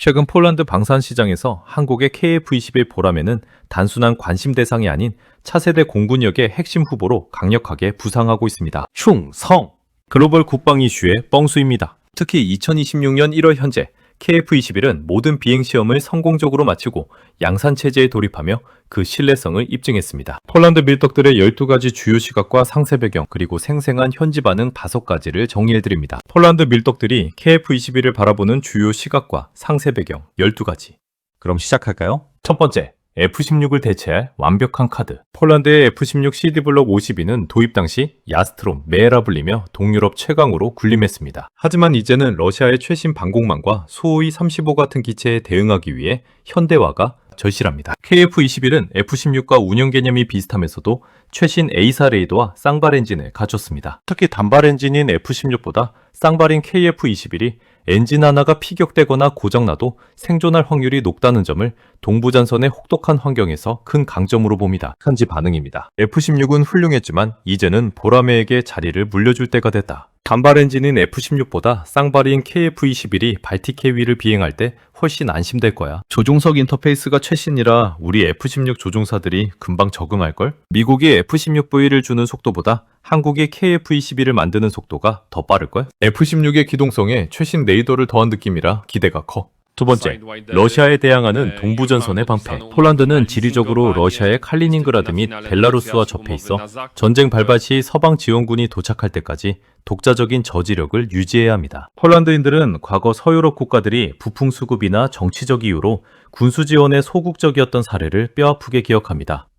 최근 폴란드 방산 시장에서 한국의 KF-21 보라매는 단순한 관심 대상이 아닌 차세대 공군력의 핵심 후보로 강력하게 부상하고 있습니다. 충성! 글로벌 국방 이슈의 뻥수입니다. 특히 2026년 1월 현재 KF-21은 모든 비행시험을 성공적으로 마치고 양산체제에 돌입하며 그 신뢰성을 입증했습니다. 폴란드 밀떡들의 12가지 주요 시각과 상세 배경, 그리고 생생한 현지 반응 5가지를 정리해드립니다. 폴란드 밀떡들이 KF-21을 바라보는 주요 시각과 상세 배경 12가지. 그럼 시작할까요? 첫 번째, F-16을 대체할 완벽한 카드. 폴란드의 F-16 CD블록 52는 도입 당시 야스트롬, 메에라 불리며 동유럽 최강으로 군림했습니다. 하지만 이제는 러시아의 최신 방공망과 수호이 35 같은 기체에 대응하기 위해 현대화가 절실합니다. KF-21은 F-16과 운영 개념이 비슷하면서도 최신 A사 레이더와 쌍발 엔진을 갖췄습니다. 특히 단발 엔진인 F-16보다 쌍발인 KF-21이 엔진 하나가 피격되거나 고장나도 생존할 확률이 높다는 점을 동부전선의 혹독한 환경에서 큰 강점으로 봅니다. 현지 반응입니다. F-16은 훌륭했지만 이제는 보라매에게 자리를 물려줄 때가 됐다. 단발 엔진인 F-16보다 쌍발인 KF-21이 발틱해 위를 비행할 때 훨씬 안심될 거야. 조종석 인터페이스가 최신이라 우리 F-16 조종사들이 금방 적응할걸? 미국이 F-16V를 주는 속도보다 한국이 KF-21을 만드는 속도가 더 빠를걸? F-16의 기동성에 최신 레이더를 더한 느낌이라 기대가 커. 두 번째, 러시아에 대항하는 동부전선의 방패. 폴란드는 지리적으로 러시아의 칼리닝그라드 및 벨라루스와 접해 있어 전쟁 발발 시 서방 지원군이 도착할 때까지 독자적인 저지력을 유지해야 합니다. 폴란드인들은 과거 서유럽 국가들이 부풍 수급이나 정치적 이유로 군수 지원에 소극적이었던 사례를 뼈아프게 기억합니다.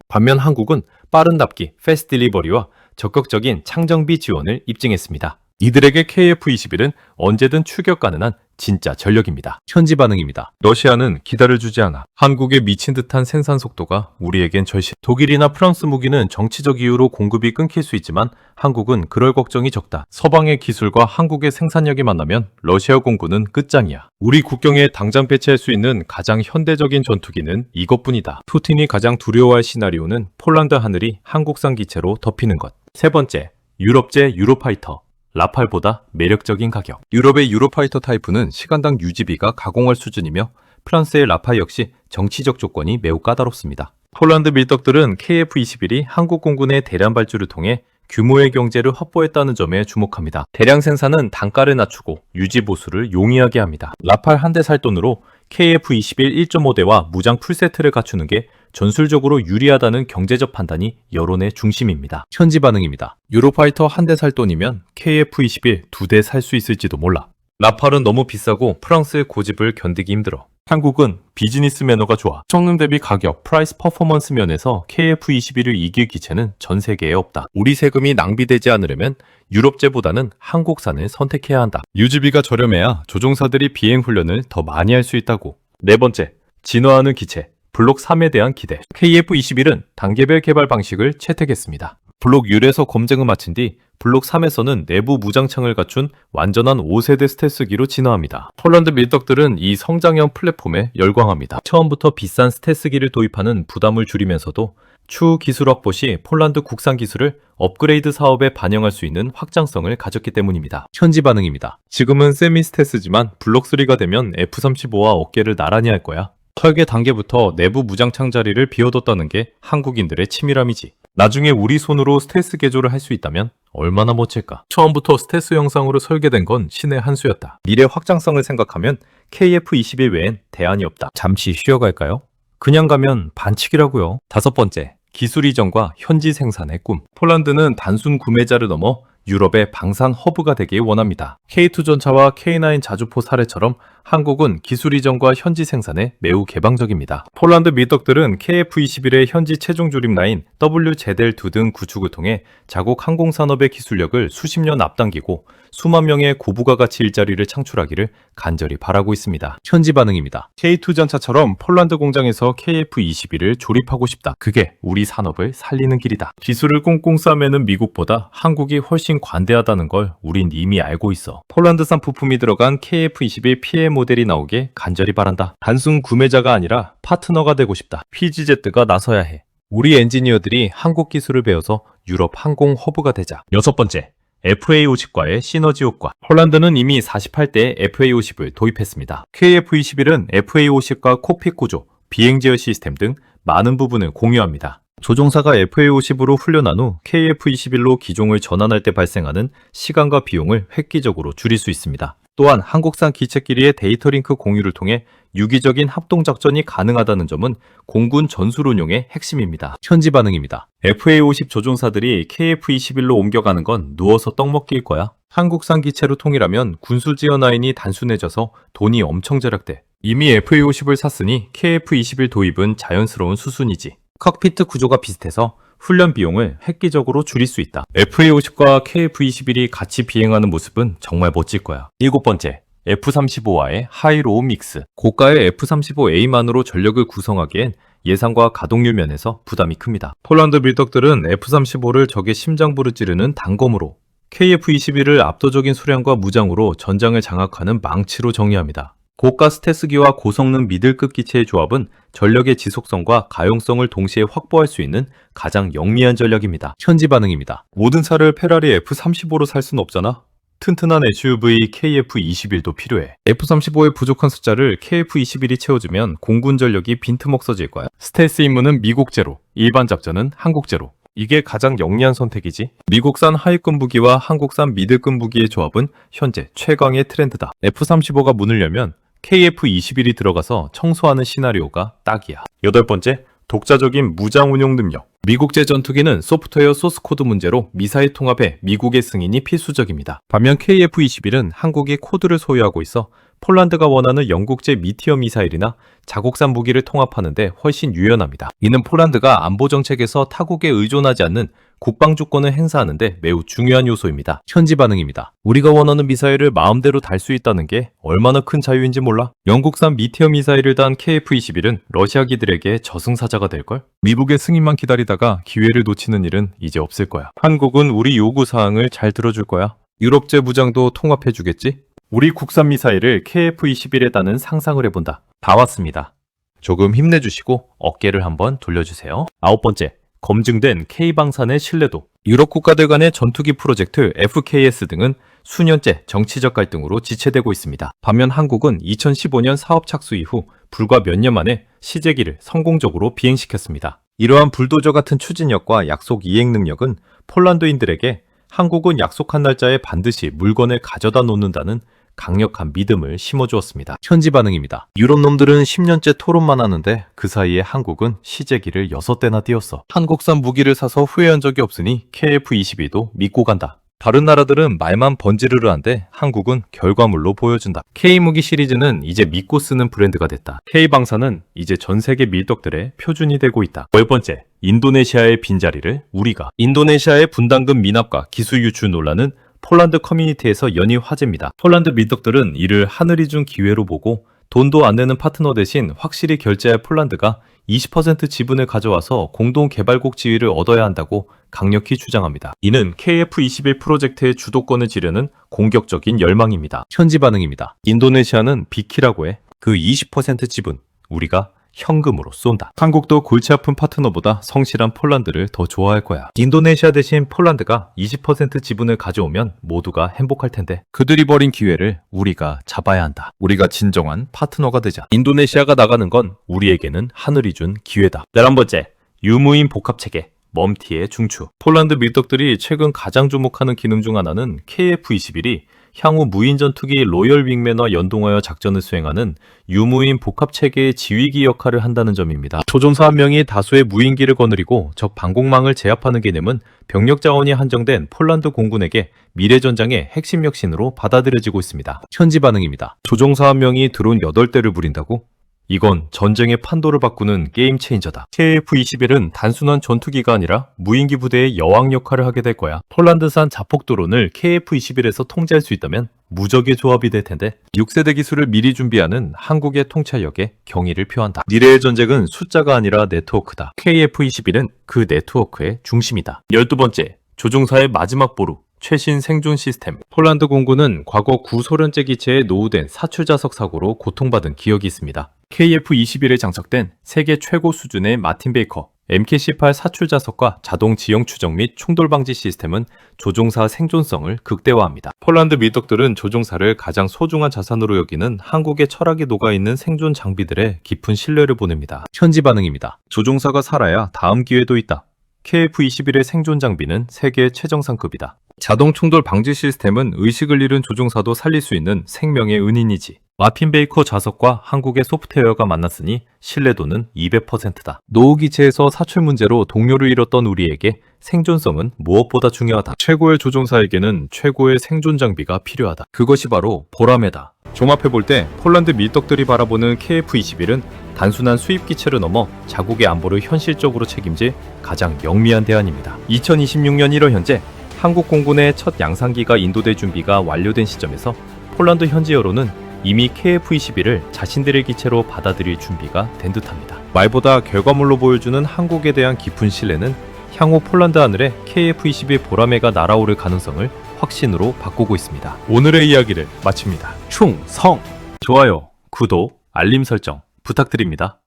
반면 한국은 빠른 답기, 패스트 딜리버리와 적극적인 창정비 지원을 입증했습니다. 이들에게 KF-21은 언제든 출격 가능한 진짜 전력입니다. 현지 반응입니다. 러시아는 기다려주지 않아. 한국의 미친 듯한 생산 속도가 우리에겐 절실. 독일이나 프랑스 무기는 정치적 이유로 공급이 끊길 수 있지만 한국은 그럴 걱정이 적다. 서방의 기술과 한국의 생산력이 만나면 러시아 공군은 끝장이야. 우리 국경에 당장 배치할 수 있는 가장 현대적인 전투기는 이것뿐이다. 푸틴이 가장 두려워할 시나리오는 폴란드 하늘이 한국산 기체로 덮이는 것. 세 번째, 유럽제 유로파이터. 라팔보다 매력적인 가격. 유럽의 유로파이터 타이프는 시간당 유지비가 가공할 수준이며 프랑스의 라팔 역시 정치적 조건이 매우 까다롭습니다. 폴란드 밀떡들은 KF-21이 한국 공군의 대량 발주를 통해 규모의 경제를 확보했다는 점에 주목합니다. 대량 생산은 단가를 낮추고 유지 보수를 용이하게 합니다. 라팔 한 대 살 돈으로 KF-21 1.5대와 무장 풀세트를 갖추는 게 전술적으로 유리하다는 경제적 판단이 여론의 중심입니다. 현지 반응입니다. 유로파이터 한 대 살 돈이면 KF-21 두 대 살 수 있을지도 몰라. 라팔은 너무 비싸고 프랑스의 고집을 견디기 힘들어. 한국은 비즈니스 매너가 좋아. 성능 대비 가격, 프라이스 퍼포먼스 면에서 KF-21을 이길 기체는 전 세계에 없다. 우리 세금이 낭비되지 않으려면 유럽제보다는 한국산을 선택해야 한다. 유지비가 저렴해야 조종사들이 비행 훈련을 더 많이 할 수 있다고. 네 번째, 진화하는 기체. 블록 3에 대한 기대. KF-21은 단계별 개발 방식을 채택했습니다. 블록 1에서 검증을 마친 뒤 블록 3에서는 내부 무장창을 갖춘 완전한 5세대 스텔스기로 진화합니다. 폴란드 밀떡들은 이 성장형 플랫폼에 열광합니다. 처음부터 비싼 스텔스기를 도입하는 부담을 줄이면서도 추후 기술 확보 시 폴란드 국산 기술을 업그레이드 사업에 반영할 수 있는 확장성을 가졌기 때문입니다. 현지 반응입니다. 지금은 세미 스텔스지만 블록 3가 되면 F-35와 어깨를 나란히 할 거야. 설계 단계부터 내부 무장창 자리를 비워뒀다는 게 한국인들의 치밀함이지. 나중에 우리 손으로 스텔스 개조를 할 수 있다면 얼마나 멋질까. 처음부터 스텔스 형상으로 설계된 건 신의 한 수였다. 미래 확장성을 생각하면 KF-21 외엔 대안이 없다. 잠시 쉬어갈까요? 그냥 가면 반칙이라고요. 다섯 번째, 기술 이전과 현지 생산의 꿈. 폴란드는 단순 구매자를 넘어 유럽의 방산 허브가 되길 원합니다. K2 전차와 K9 자주포 사례처럼 한국은 기술 이전과 현지 생산에 매우 개방적입니다. 폴란드 밀떡들은 KF-21의 현지 최종 조립 라인 WZL2 등 구축을 통해 자국 항공산업의 기술력을 수십 년 앞당기고 수만 명의 고부가 가치 일자리를 창출하기를 간절히 바라고 있습니다. 현지 반응입니다. K2 전차처럼 폴란드 공장에서 KF-21을 조립하고 싶다. 그게 우리 산업을 살리는 길이다. 기술을 꽁꽁 싸매는 미국보다 한국이 훨씬 관대하다는 걸 우린 이미 알고 있어. 폴란드산 부품이 들어간 KF-21 PA 모델이 나오게 간절히 바란다. 단순 구매자가 아니라 파트너가 되고 싶다. PGZ가 나서야 해. 우리 엔지니어들이 한국 기술을 배워서 유럽 항공 허브가 되자. 여섯 번째, FA50과의 시너지 효과. 폴란드는 이미 48대의 FA50을 도입했습니다. KF-21은 FA50과 콕핏 구조, 비행 제어 시스템 등 많은 부분을 공유합니다. 조종사가 FA50으로 훈련한 후 KF-21로 기종을 전환할 때 발생하는 시간과 비용을 획기적으로 줄일 수 있습니다. 또한 한국산 기체끼리의 데이터 링크 공유를 통해 유기적인 합동작전이 가능하다는 점은 공군 전술운용의 핵심입니다. 현지 반응입니다. FA50 조종사들이 KF-21로 옮겨가는 건 누워서 떡 먹기일 거야. 한국산 기체로 통일하면 군수 지원 라인이 단순해져서 돈이 엄청 절약돼. 이미 FA50을 샀으니 KF-21 도입은 자연스러운 수순이지. 칵피트 구조가 비슷해서 훈련 비용을 획기적으로 줄일 수 있다. FA50과 KF-21이 같이 비행하는 모습은 정말 멋질 거야. 7번째, F-35와의 하이로우 믹스. 고가의 F-35A만으로 전력을 구성하기엔 예산과 가동률 면에서 부담이 큽니다. 폴란드 밀떡들은 F-35를 적의 심장부를 찌르는 단검으로, KF-21을 압도적인 수량과 무장으로 전장을 장악하는 망치로 정의합니다. 고가 스텔스기와 고성능 미들급 기체의 조합은 전력의 지속성과 가용성을 동시에 확보할 수 있는 가장 영리한 전략입니다. 현지 반응입니다. 모든 차를 페라리 F-35로 살 순 없잖아. 튼튼한 SUV KF-21도 필요해. F-35의 부족한 숫자를 KF-21이 채워주면 공군 전력이 빈틈 없어질 거야. 스텔스 임무는 미국 제로, 일반 작전은 한국 제로. 이게 가장 영리한 선택이지. 미국산 하위급 무기와 한국산 미들급 무기의 조합은 현재 최강의 트렌드다. F-35가 문을 열면 KF-21이 들어가서 청소하는 시나리오가 딱이야. 8번째, 독자적인 무장 운용 능력. 미국제 전투기는 소프트웨어 소스코드 문제로 미사일 통합에 미국의 승인이 필수적입니다. 반면 KF-21은 한국이 코드를 소유하고 있어 폴란드가 원하는 영국제 미티어 미사일이나 자국산 무기를 통합하는데 훨씬 유연합니다. 이는 폴란드가 안보 정책에서 타국에 의존하지 않는 국방 주권을 행사하는데 매우 중요한 요소입니다. 현지 반응입니다. 우리가 원하는 미사일을 마음대로 달 수 있다는 게 얼마나 큰 자유인지 몰라? 영국산 미티어 미사일을 단 KF-21은 러시아기들에게 저승사자가 될걸? 미국의 승인만 기다리다가 기회를 놓치는 일은 이제 없을 거야. 한국은 우리 요구사항을 잘 들어줄 거야. 유럽제 무장도 통합해주겠지? 우리 국산 미사일을 KF-21에 다는 상상을 해본다. 다 왔습니다. 조금 힘내주시고 어깨를 한번 돌려주세요. 9번째, 검증된 K방산의 신뢰도. 유럽 국가들 간의 전투기 프로젝트 FKS 등은 수년째 정치적 갈등으로 지체되고 있습니다. 반면 한국은 2015년 사업 착수 이후 불과 몇 년 만에 시제기를 성공적으로 비행시켰습니다. 이러한 불도저 같은 추진력과 약속 이행 능력은 폴란드인들에게 한국은 약속한 날짜에 반드시 물건을 가져다 놓는다는 강력한 믿음을 심어주었습니다. 현지 반응입니다. 유럽 놈들은 10년째 토론만 하는데 그 사이에 한국은 시제기를 6대나 띄웠어. 한국산 무기를 사서 후회한 적이 없으니 KF-22도 믿고 간다. 다른 나라들은 말만 번지르르한데 한국은 결과물로 보여준다. K무기 시리즈는 이제 믿고 쓰는 브랜드가 됐다. K방산은 이제 전 세계 밀떡들의 표준이 되고 있다. 10번째, 인도네시아의 빈자리를 우리가. 인도네시아의 분담금 미납과 기술 유출 논란은 폴란드 커뮤니티에서 연일 화제입니다. 폴란드 밀떡들은 이를 하늘이 준 기회로 보고 돈도 안 내는 파트너 대신 확실히 결제할 폴란드가 20% 지분을 가져와서 공동개발국 지위를 얻어야 한다고 강력히 주장합니다. 이는 KF-21 프로젝트의 주도권을 지려는 공격적인 열망입니다. 현지 반응입니다. 인도네시아는 비키라고 해. 그 20% 지분 우리가 현금으로 쏜다. 한국도 골치 아픈 파트너보다 성실한 폴란드를 더 좋아할 거야. 인도네시아 대신 폴란드가 20% 지분을 가져오면 모두가 행복할 텐데 그들이 버린 기회를 우리가 잡아야 한다. 우리가 진정한 파트너가 되자. 인도네시아가 나가는 건 우리에게는 하늘이 준 기회다. 11번째, 유무인 복합체계. 멈티의 중추. 폴란드 밀떡들이 최근 가장 주목하는 기능 중 하나는 KF-21이 향후 무인 전투기 로열 윙맨과 연동하여 작전을 수행하는 유무인 복합체계의 지휘기 역할을 한다는 점입니다. 조종사 한 명이 다수의 무인기를 거느리고 적 방공망을 제압하는 개념은 병력 자원이 한정된 폴란드 공군에게 미래 전장의 핵심 혁신으로 받아들여지고 있습니다. 현지 반응입니다. 조종사 한 명이 드론 8대를 부린다고? 이건 전쟁의 판도를 바꾸는 게임 체인저다. KF-21은 단순한 전투기가 아니라 무인기 부대의 여왕 역할을 하게 될 거야. 폴란드산 자폭 드론을 KF-21에서 통제할 수 있다면 무적의 조합이 될 텐데 6세대 기술을 미리 준비하는 한국의 통찰력에 경의를 표한다. 미래의 전쟁은 숫자가 아니라 네트워크다. KF-21은 그 네트워크의 중심이다. 12번째, 조종사의 마지막 보루. 최신 생존 시스템. 폴란드 공군은 과거 구소련제 기체에 노후된 사출자석 사고로 고통받은 기억이 있습니다. KF-21에 장착된 세계 최고 수준의 마틴 베이커 MK-18 사출 자석과 자동 지형 추적 및 충돌 방지 시스템은 조종사 생존성을 극대화합니다. 폴란드 밀떡들은 조종사를 가장 소중한 자산으로 여기는 한국의 철학이 녹아있는 생존 장비들에 깊은 신뢰를 보냅니다. 현지 반응입니다. 조종사가 살아야 다음 기회도 있다. KF-21의 생존 장비는 세계 최정상급이다. 자동 충돌 방지 시스템은 의식을 잃은 조종사도 살릴 수 있는 생명의 은인이지. 마틴 베이커 좌석과 한국의 소프트웨어가 만났으니 신뢰도는 200%다. 노후 기체에서 사출 문제로 동료를 잃었던 우리에게 생존성은 무엇보다 중요하다. 최고의 조종사에게는 최고의 생존 장비가 필요하다. 그것이 바로 보라매다. 종합해볼 때 폴란드 밀떡들이 바라보는 KF-21은 단순한 수입 기체를 넘어 자국의 안보를 현실적으로 책임질 가장 영미한 대안입니다. 2026년 1월 현재 한국 공군의 첫 양산기가 인도될 준비가 완료된 시점에서 폴란드 현지 여론은 이미 KF-21을 자신들의 기체로 받아들일 준비가 된 듯합니다. 말보다 결과물로 보여주는 한국에 대한 깊은 신뢰는 향후 폴란드 하늘에 KF-21 보라매가 날아오를 가능성을 확신으로 바꾸고 있습니다. 오늘의 이야기를 마칩니다. 충성! 좋아요, 구독, 알림 설정 부탁드립니다.